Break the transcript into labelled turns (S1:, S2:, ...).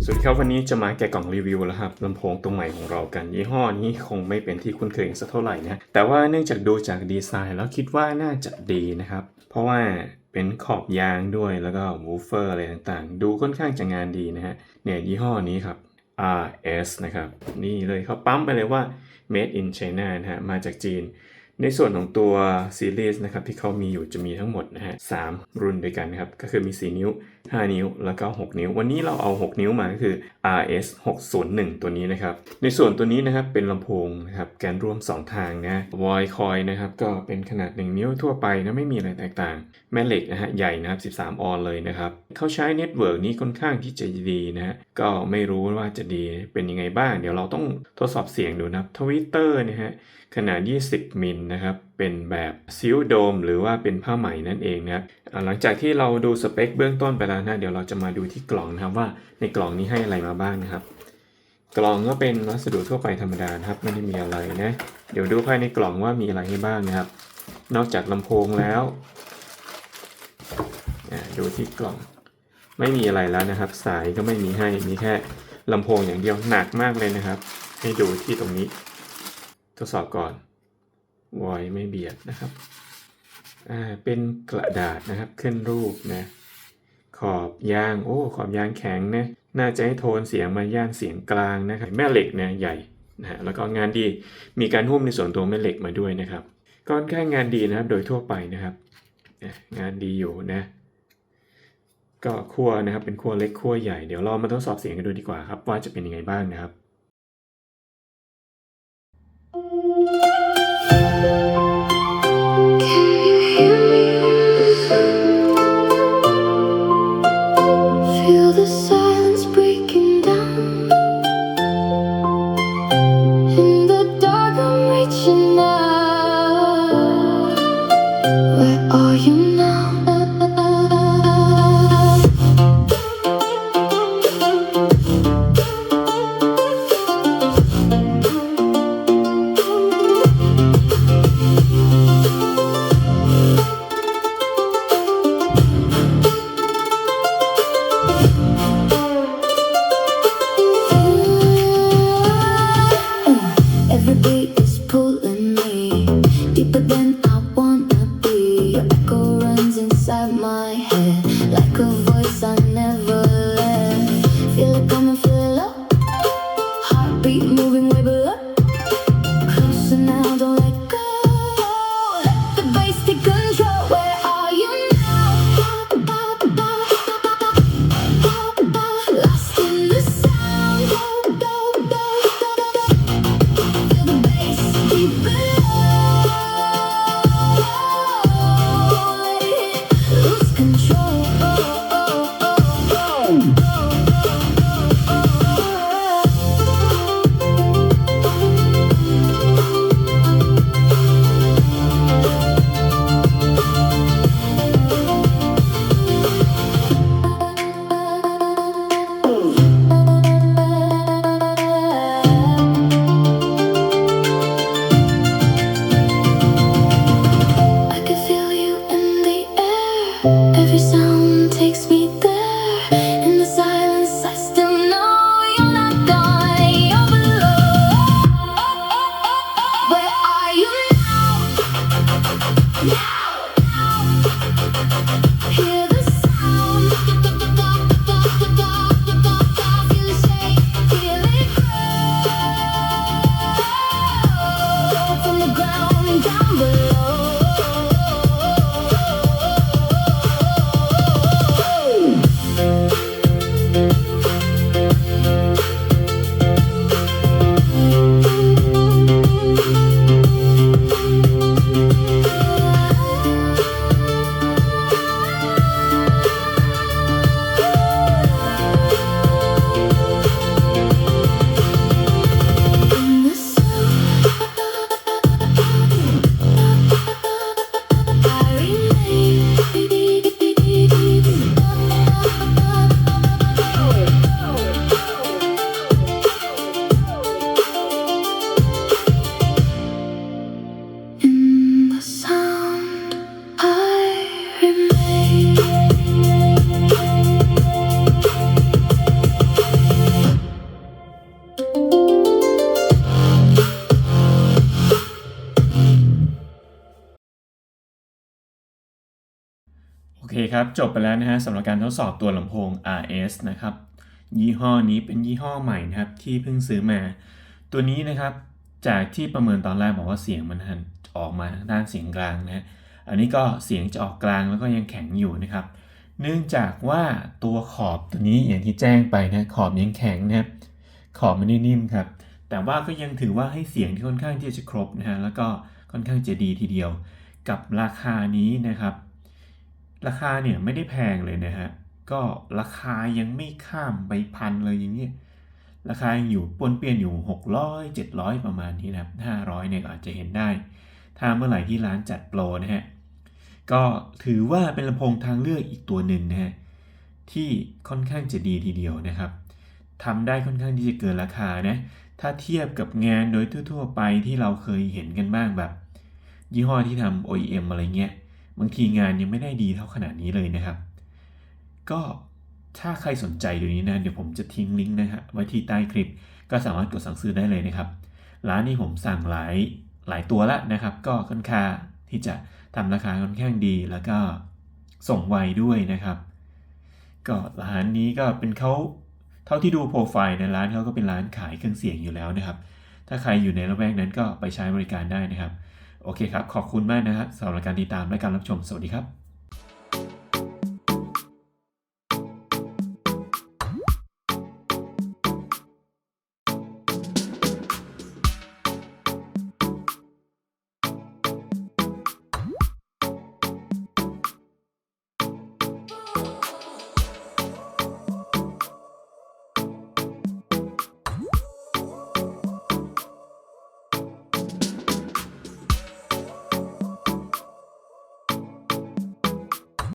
S1: สวัสดีครับวันนี้จะมาแกะกล่องรีวิวแล้วครับลำโพงตัวใหม่ของเรากันยี่ห้อนี้คงไม่เป็นที่คุ้นเคยสักเท่าไหร่นะแต่ว่าเนื่องจากดูจากดีไซน์แล้วคิดว่าน่าจะดีนะครับเพราะว่าเป็นขอบยางด้วยแล้วก็วูฟเฟอร์อะไรต่างๆดูค่อนข้างจะงานดีนะฮะเนี่ยยี่ห้อนี้ครับ RS นะครับนี่เลยเขาปั๊มไปเลยว่า Made in China นะฮะมาจากจีนในส่วนของตัวซีรีส์นะครับที่เขามีอยู่จะมีทั้งหมดนะฮะ3รุ่นด้วยกันนะครับก็คือมี4นิ้ว5นิ้วแล้วก็6นิ้ววันนี้เราเอา6นิ้วมาก็คือ RS 601ตัวนี้นะครับในส่วนตัวนี้นะครับเป็นลำโพงนะครับแกนร่วม2ทางนะวอยคอยนะครับก็เป็นขนาด1นิ้วทั่วไปนะไม่มีอะไรแตกต่างแม่เหล็กนะฮะใหญ่นะครับ13ออนเลยนะครับเขาใช้เน็ตเวิร์กนี้ค่อนข้างที่จะดีนะฮะก็ไม่รู้ว่าจะดีเป็นยังไงบ้างเดี๋ยวเราต้องทดสอบเสียงดูนะครับทวิตเตอร์นะฮะขนาด20มิลนะครับเป็นแบบซิลโดมหรือว่าเป็นผ้าไหมนั่นเองนะครับหลังจากที่เราดูสเปคเบื้องต้นไปแล้วนะเดี๋ยวเราจะมาดูที่กล่องนะครับว่าในกล่องนี้ให้อะไรมาบ้างนะครับกล่องก็เป็นวัสดุทั่วไปธรรมดาครับไม่ได้มีอะไรนะเดี๋ยวดูภายในกล่องว่ามีอะไรให้บ้างนะครับนอกจากลำโพงแล้วดูที่กล่องไม่มีอะไรแล้วนะครับสายก็ไม่มีให้มีแค่ลำโพงอย่างเดียวหนักมากเลยนะครับให้ดูที่ตรงนี้ทดสอบก่อนวอยไม่เบียดนะครับเป็นกระดาษนะครับขึ้นรูปนะขอบยางขอบยางแข็งนะน่าจะให้โทนเสียงมาย่านเสียงกลางนะครับแม่เหล็กนะใหญ่นะแล้วก็งานดีมีการหุ้มในส่วนตัวแม่เหล็กมาด้วยนะครับก็แค่งานดีนะครับโดยทั่วไปนะครับงานดีอยู่นะก็ขั้วนะครับเป็นขั้วเล็กขั้วใหญ่เดี๋ยวเรามาทดสอบเสียงกันดูดีกว่าครับว่าจะเป็นยังไงบ้างนะครับ โอเคครับจบไปแล้วนะฮะสำหรับการทดสอบตัวลำโพง RS นะครับยี่ห้อนี้เป็นยี่ห้อใหม่นะครับที่เพิ่งซื้อมาตัวนี้นะครับจากที่ประเมินตอนแรกบอกว่าเสียงมันออกมาทางด้านเสียงกลางนะฮะอันนี้ก็เสียงจะออกกลางแล้วก็ยังแข็งอยู่นะครับเนื่องจากว่าตัวขอบตัวนี้อย่างที่แจ้งไปนะขอบยังแข็งนะครับขอบไม่ได้นิ่มครับแต่ว่าก็ยังถือว่าให้เสียงที่ค่อนข้างที่จะครบนะฮะแล้วก็ค่อนข้างจะดีทีเดียวกับราคานี้นะครับราคาเนี่ยไม่ได้แพงเลยนะฮะก็ราคายังไม่ข้ามไปพันเลยอย่างเงี้ยราคายังอยู่ปนเปี้ยนอยู่600 700ประมาณนี้นะครับ500เนี่ยก็อาจจะเห็นได้ถ้าเมื่อไหร่ที่ร้านจัดโปรนะฮะก็ถือว่าเป็นลำโพงทางเลือกอีกตัวหนึ่งนะฮะที่ค่อนข้างจะดีทีเดียวนะครับทำได้ค่อนข้างที่จะเกินราคานะถ้าเทียบกับงานโดยทั่วๆไปที่เราเคยเห็นกันบ้างแบบยี่ห้อที่ทำ OEM อะไรเงี้ยบางทีงานยังไม่ได้ดีเท่าขนาดนี้เลยนะครับก็ถ้าใครสนใจดูนี้นะเดี๋ยวผมจะทิ้งลิงก์นะฮะไว้ที่ใต้คลิปก็สามารถกดสั่งซื้อได้เลยนะครับร้านนี้ผมสั่งหลายตัวแล้วนะครับก็ค่อนข้างที่จะทำราคาค่อนข้างดีแล้วก็ส่งไวด้วยนะครับก็ร้านนี้ก็เป็นเขาเท่าที่ดูโปรไฟล์ในร้านเขาก็เป็นร้านขายเครื่องเสียงอยู่แล้วนะครับถ้าใครอยู่ในละแวกนั้นก็ไปใช้บริการได้นะครับโอเคครับขอบคุณมากนะครับสำหรับการติดตามและการรับชมสวัสดีครับ